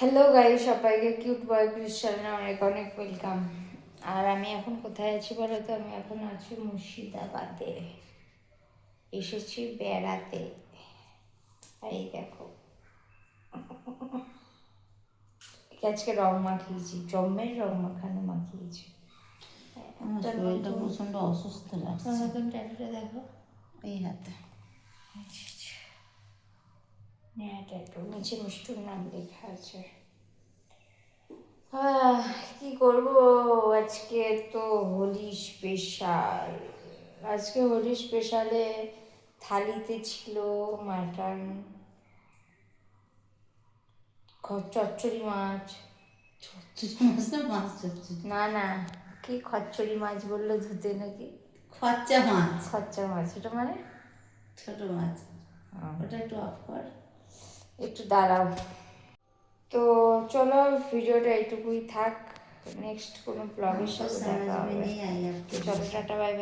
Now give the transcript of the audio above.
Hello guys, সবাইকে cute বয় ক্রিশ্চানে অনেক অনেক ওয়েলকাম। আর আমি এখন কোথায় আছি বলো তো? আমি এখন আছি মুর্শিদাবাদে, এসেছি বেড়াতে। এই দেখো, আজকে রং মাখিয়েছি, জম্মের রং মাখানো মাখিয়েছি। আমার শরীরটা প্রচণ্ড অসুস্থ লাগছে। নতুন ট্যাটুটা দেখো, এই হাতে ট্যাটু নিচে মিষ্টুর নাম লেখা আছে। কি করব, আজকে তো হোলি স্পেশাল। আজকে হোলি স্পেশালে থালিতে ছিল মাটন, চচ্চড়ি মাছ। মাছ না মাছ চচ্চড়ি? না না, কি খচ্চড়ি মাছ বললো ধুতে নাকি? খরচা মাছ, খচ্চা মাছ, এটা মানে ছোট মাছ। ওটা একটু অফ কর, একটু দাঁড়াও। তো চলো, ভিডিওটা এইটুকুই থাক, নেক্সট কোনো ব্লগের সাথে দেখা হবে। চলো, টাটা, বাই বাই।